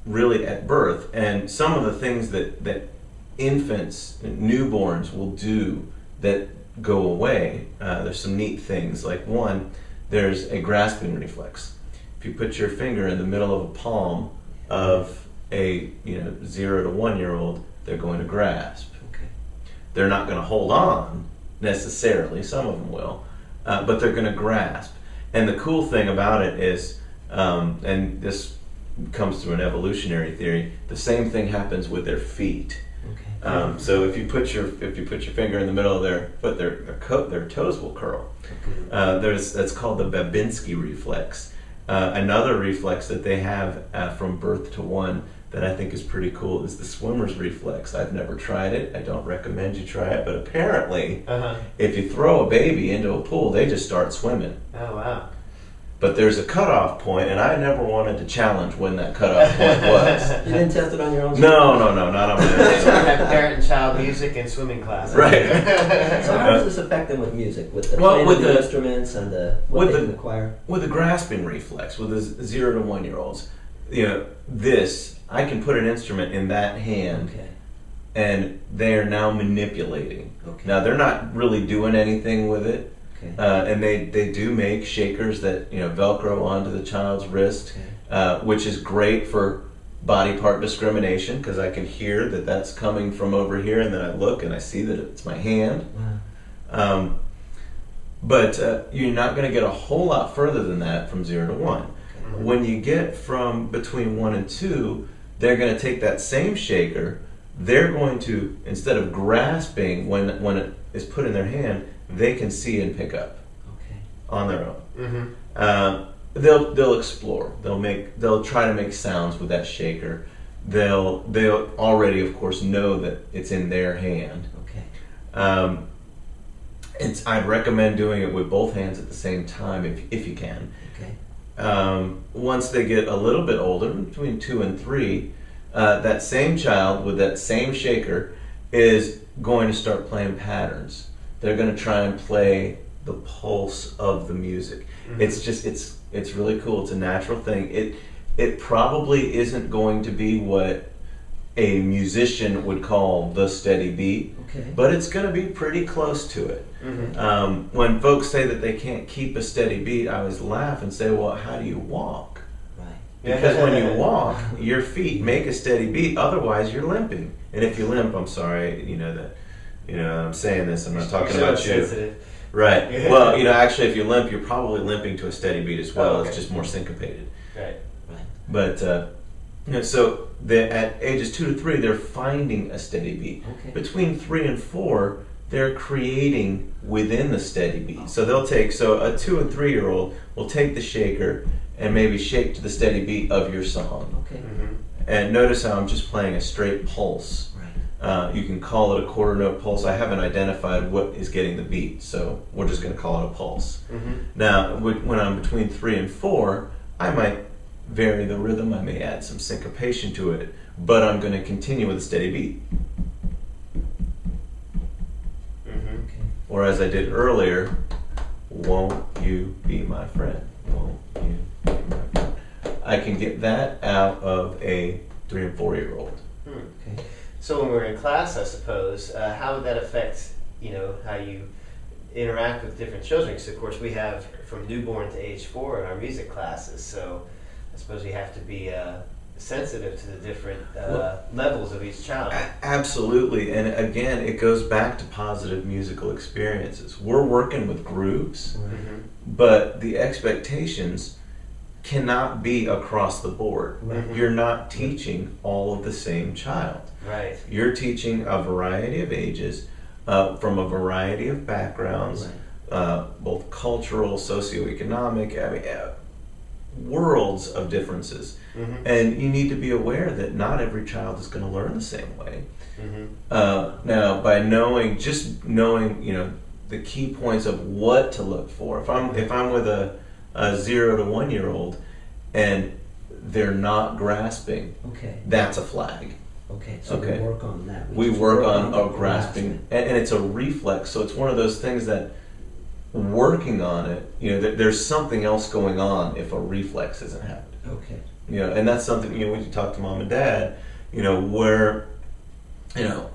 really at birth. And some of the things that infants, newborns will do that go away, there's some neat things. Like one, there's a grasping reflex. If you put your finger in the middle of a palm of a 0 to 1 year old, they're going to grasp. Okay. They're not going to hold on necessarily, some of them will, but they're going to grasp. And the cool thing about it is, and this comes through an evolutionary theory, the same thing happens with their feet. Okay. So if you put your finger in the middle of their foot, their toes will curl. That's called the Babinski reflex. Another reflex that they have from birth to 1 that I think is pretty cool is the swimmer's reflex. I've never tried it. I don't recommend you try it, but apparently, if you throw a baby into a pool, they just start swimming. Oh, wow. But there's a cutoff point, and I never wanted to challenge when that cutoff point was. You didn't test it on your own? No, not on my That's why we own. have parent and child music and swimming classes. Right. So how does this affect them with music? With the Well, playing with of the the- instruments and what they can acquire? With the grasping reflex, with the 0 to 1 year olds, I can put an instrument in that hand, Okay. and they are now manipulating. Okay. Now they're not really doing anything with it, Okay. and they do make shakers that Velcro onto the child's wrist, which is great for body part discrimination because I can hear that that's coming from over here, and then I look and I see that it's my hand. Wow. But you're not going to get a whole lot further than that from 0 to 1. When you get from between 1 and 2, they're going to take that same shaker, they're going to, instead of grasping when it is put in their hand, they can see and pick up on their own. Mm-hmm. They'll explore. They'll try to make sounds with that shaker. They'll already, of course, know that it's in their hand. Okay. I'd recommend doing it with both hands at the same time if you can. Okay. Once they get a little bit older, between 2 and 3, that same child with that same shaker is going to start playing patterns. They're going to try and play the pulse of the music. Mm-hmm. It's really cool. It's a natural thing. It probably isn't going to be what a musician would call the steady beat, okay, but it's going to be pretty close to it. Mm-hmm. When folks say that they can't keep a steady beat, I always laugh and say, well, how do you walk? Right. Because when you walk, your feet make a steady beat. Otherwise, you're limping. And if you limp, I'm sorry, I'm saying this. I'm not talking about you. Sensitive. Right. Well, actually, if you limp, you're probably limping to a steady beat as well. Oh, okay. It's just more syncopated. Right. But so at ages 2 to 3, they're finding a steady beat. Okay. Between 3 and 4, they're creating within the steady beat. So they'll take a 2 and 3-year-old will take the shaker and maybe shake to the steady beat of your song. Okay. Mm-hmm. And notice how I'm just playing a straight pulse. Right. You can call it a quarter note pulse. I haven't identified what is getting the beat, so we're just going to call it a pulse. Mm-hmm. Now, when I'm between 3 and 4, I might vary the rhythm. I may add some syncopation to it, but I'm going to continue with a steady beat. Mm-hmm. Okay. Or as I did earlier, won't you be my friend? Won't you be my friend? I can get that out of a 3 and 4-year-old. Okay. So when we're in class, I suppose, how would that affect, how you interact with different children? Because of course we have from newborn to age 4 in our music classes, so I suppose we have to be sensitive to the different levels of each child. Absolutely, and again, it goes back to positive musical experiences. We're working with groups, Mm-hmm. but the expectations cannot be across the board. Right. You're not teaching all of the same child. Right. You're teaching a variety of ages, from a variety of backgrounds, both cultural, socioeconomic, worlds of differences. Mm-hmm. And you need to be aware that not every child is going to learn the same way. Mm-hmm. Now, by knowing the key points of what to look for. If I'm with a 0 to 1-year-old and they're not grasping, Okay. that's a flag. Okay. So Okay. we work on that. We just work on the grasping, and it's a reflex. So it's one of those things that working on it, there's something else going on if a reflex isn't happening. Okay. And that's something, when you talk to mom and dad, where, do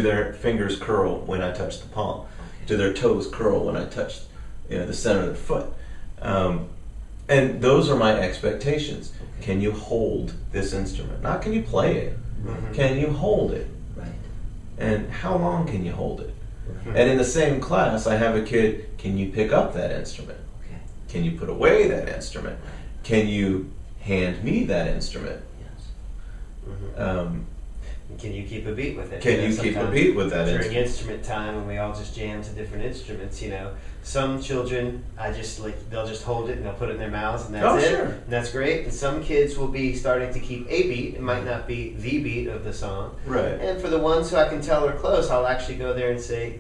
their fingers curl when I touch the palm? Okay. Do their toes curl when I touch, the center of their foot? And those are my expectations. Okay. Can you hold this instrument? Not can you play it. Mm-hmm. Can you hold it? Right. And how long can you hold it? Right. And in the same class, I have a kid, can you pick up that instrument? Okay. Can you put away that instrument? Can you hand me that instrument? Yes. Mm-hmm. Can you keep a beat with it? Can you keep a sometimes beat with that during instrument? instrument time when we all just jam to different instruments? Some children, they'll just hold it and they'll put it in their mouths and that's it. Sure. And that's great. And some kids will be starting to keep a beat. It might not be the beat of the song. Right. And for the ones who I can tell are close, I'll actually go there and say,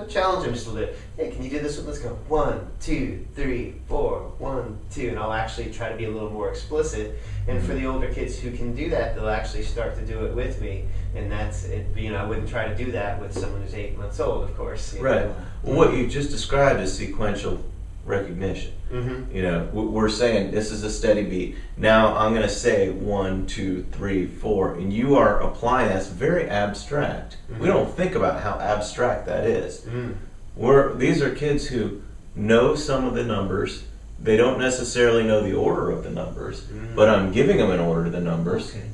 challenge them just a little bit. Hey, can you do this one? Let's go 1, 2, 3, 4, 1, 2. And I'll actually try to be a little more explicit. And for the older kids who can do that, they'll actually start to do it with me. And that's it. I wouldn't try to do that with someone who's 8 months old, of course. Right. Well, what you just described is sequential recognition. Mm-hmm. We're saying this is a steady beat. Now I'm going to say 1, 2, 3, 4, and you are applying that's very abstract. Mm-hmm. We don't think about how abstract that is. Mm. These are kids who know some of the numbers. They don't necessarily know the order of the numbers, but I'm giving them an order to the numbers. Okay.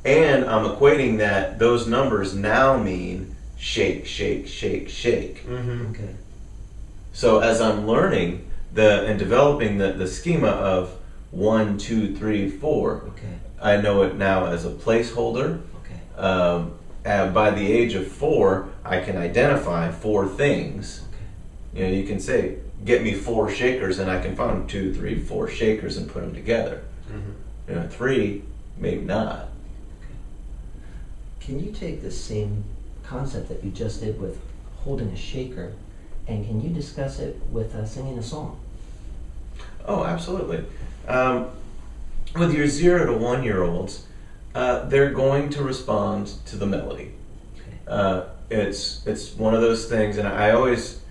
And I'm equating that those numbers now mean shake, shake, shake, shake. Mm-hmm. Okay. So as I'm learning and developing the schema of 1, 2, 3, 4. Okay. I know it now as a placeholder. Okay. And by the age of 4, I can identify 4 things. Okay. You know, you can say, get me 4 shakers, and I can find 2, 3, 4 shakers and put them together. Mm-hmm. You know, 3, maybe not. Can you take the same concept that you just did with holding a shaker, and can you discuss it with singing a song? Oh, absolutely. With your 0 to 1 year olds, they're going to respond to the melody. Okay. It's one of those things, and I always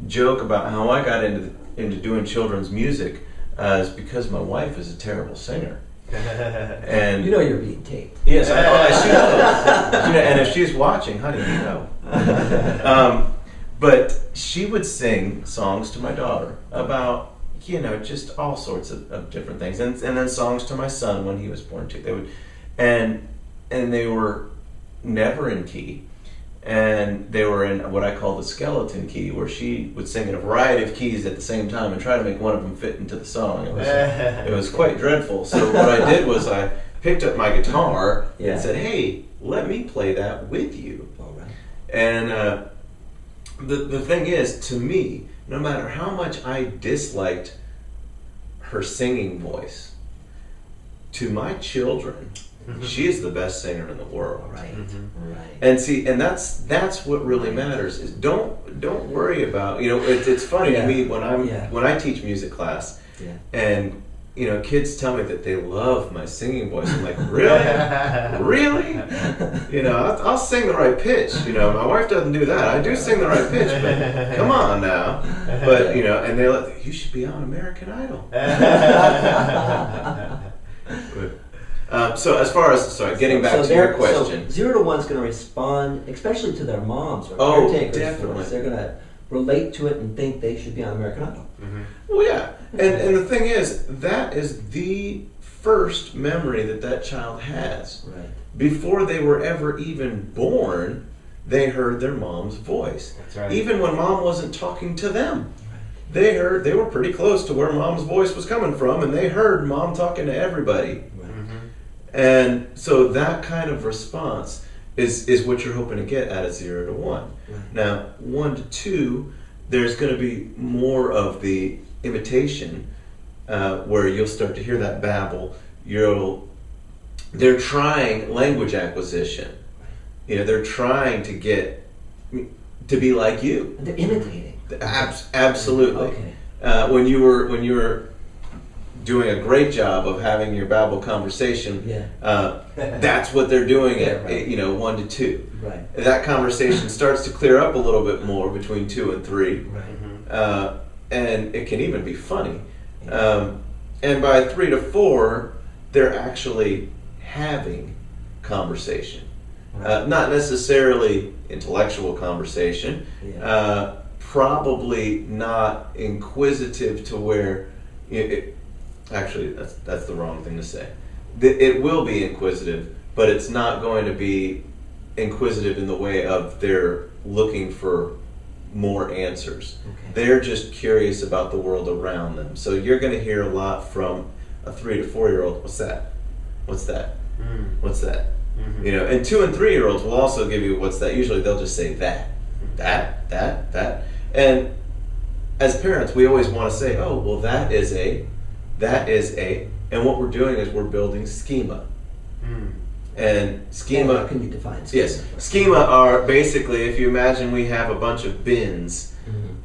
joke about how I got into doing children's music is because my wife is a terrible singer. And You know you're being taped. yes, she knows. You know, and if she's watching, honey, you know. But she would sing songs to my daughter about, you know, just all sorts of different things, and then songs to my son when he was born too. They would, and they were never in key, and they were in what I call the skeleton key, where she would sing in a variety of keys at the same time and try to make one of them fit into the song. It was quite dreadful. So what I did was I picked up my guitar and said, "Hey, let me play that with you." All right. And the thing is, to me, no matter how much I disliked her singing voice, to my children, she is the best singer in the world. Right. Mm-hmm. Right. And see, and that's what really matters. Is don't worry about, you know. It's funny to me when I teach music class, and you know, kids tell me that they love my singing voice. I'm like, really, really? You know, I'll sing the right pitch. You know, my wife doesn't do that. I do sing the right pitch, but come on now. But you know, and they're like, you should be on American Idol. So as far as getting back to your question, so 0 to 1 is going to respond, especially to their moms or Oh, caretakers. definitely. They're going to relate to it and think they should be on American Idol. Mm-hmm. well, yeah, and the thing is, that is the first memory that child has. Right. Before they were ever even born, they heard their mom's voice. That's right. Even when mom wasn't talking to them, they were pretty close to where mom's voice was coming from, and they heard mom talking to everybody. And so that kind of response is what you're hoping to get out of 0 to 1. Right. Now, 1 to 2, there's going to be more of the imitation, where you'll start to hear that babble. They're trying language acquisition. You know, they're trying to get to be like you. And they're imitating. Absolutely. Okay. When you were doing a great job of having your babble conversation, that's what they're doing at right. 1 to 2. Right. That conversation starts to clear up a little bit more between 2 and 3, Right. and it can even be funny. And by 3 to 4, they're actually having conversation, not necessarily intellectual conversation. Probably not inquisitive to where actually, that's the wrong thing to say. It will be inquisitive, but it's not going to be inquisitive in the way of they're looking for more answers. Okay. They're just curious about the world around them. So you're going to hear a lot from a 3 to 4 year old. What's that? What's that? What's that? Mm-hmm. You know, and 2 and 3 year olds will also give you what's that. Usually they'll just say that. And as parents, we always want to say, oh, well, that is a, and what we're doing is we're building schema. And schema. How can you define schema? Yes, schema are basically, if you imagine we have a bunch of bins,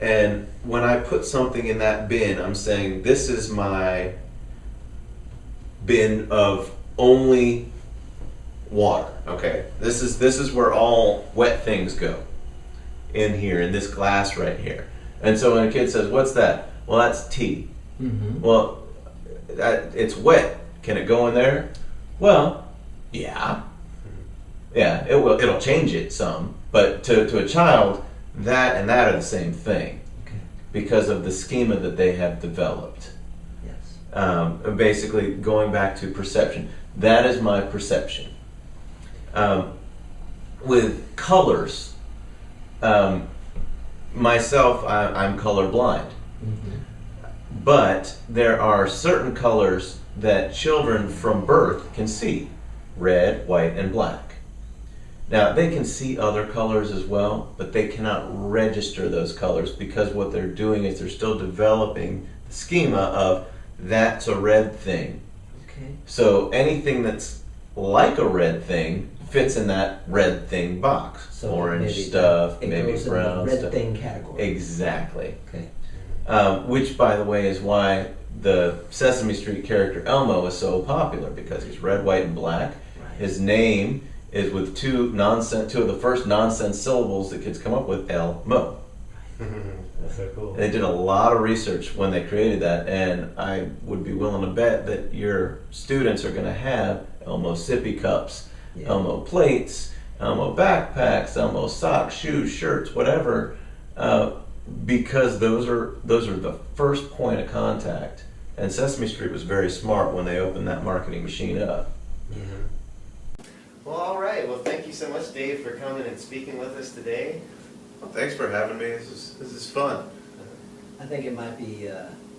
and when I put something in that bin, I'm saying this is my bin of only water. Okay, this is where all wet things go. In here, in this glass right here. And so when a kid says, "What's that?" Well, that's tea. Well, it's wet. Can it go in there? Well, yeah. It will. It'll change it some, but to a child, that and that are the same thing, because of the schema that they have developed. Yes. Basically, going back to perception. That is my perception. With colors, myself, I'm colorblind. But there are certain colors that children from birth can see: red, white, and black. Now, they can see other colors as well, but they cannot register those colors because what they're doing is they're still developing the schema of that's a red thing. Okay. So anything that's like a red thing fits in that red thing box. So orange maybe stuff, it maybe goes in brown the red stuff. thing category. Exactly. Okay. Which, by the way, is why the Sesame Street character Elmo is so popular, because he's red, white, and black. Right. His name is with two of the first nonsense syllables that kids come up with, Elmo. That's so cool. They did a lot of research when they created that, and I would be willing to bet that your students are going to have Elmo sippy cups, Yeah. Elmo plates, Elmo backpacks, Elmo socks, shoes, shirts, whatever, because those are the first point of contact. And Sesame Street was very smart when they opened that marketing machine up. Well, all right. Well, thank you so much, Dave, for coming and speaking with us today. Well, thanks for having me. This is fun. I think it might be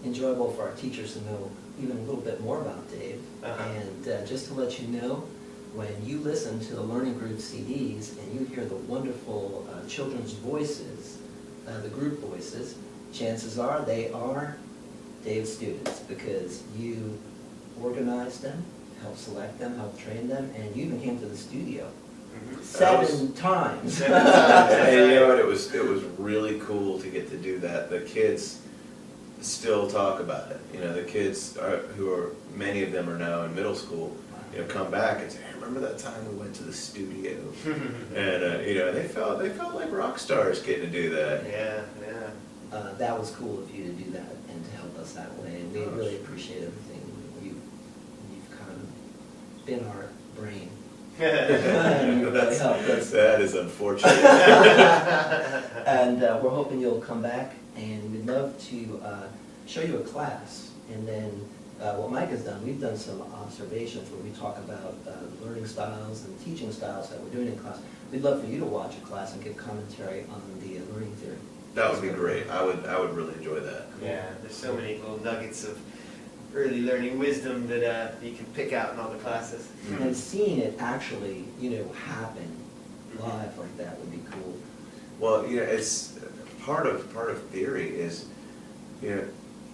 enjoyable for our teachers to know even a little bit more about Dave. Uh-huh. And just to let you know, when you listen to the Learning Group CDs and you hear the wonderful children's voices, the group voices, chances are they are Dave's students, because you organized them, helped select them, helped train them, and you even came to the studio seven times. And you know what? It was really cool to get to do that. The kids still talk about it. You know, the kids many of them are now in middle school. You know, come back and say, "Hey, remember that time we went to the studio?" And you know, they felt like rock stars getting to do that. Yeah. That was cool of you to do that and to help us that way, and we really appreciate everything. You've kind of been our brain. And you really helped us. That is unfortunate. And we're hoping you'll come back, and we'd love to show you a class. And then what Mike has done, we've done some observations where we talk about learning styles and teaching styles that we're doing in class. We'd love for you to watch a class and give commentary on the learning theory. That would be great. I would really enjoy that. Yeah. There's so many little nuggets of early learning wisdom that you can pick out in all the classes. And seeing it actually, happen live like that would be cool. Well, you know, it's part of theory is, you know,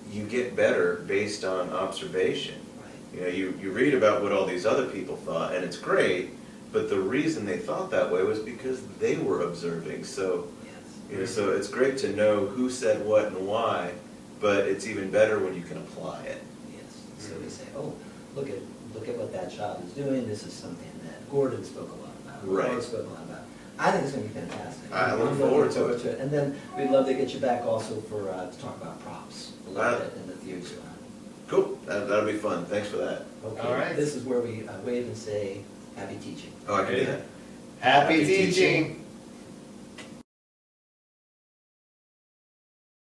you get better based on observation. Right. You know, you read about what all these other people thought, and it's great, but the reason they thought that way was because they were observing. So, Yes. you know, so it's great to know who said what and why, but it's even better when you can apply it. Yes. So we say, oh, look at what that child is doing. This is something that Gordon spoke a lot about. Right. Gordon spoke a lot about. I think it's going to be fantastic. I look I'm forward looking to it. And then we'd love to get you back also for to talk about props a little bit and the theory behind it. Cool. That'll be fun. Thanks for that. Okay. All right. This is where we wave and say, happy teaching. Oh, I can do that. Happy Happy teaching. teaching.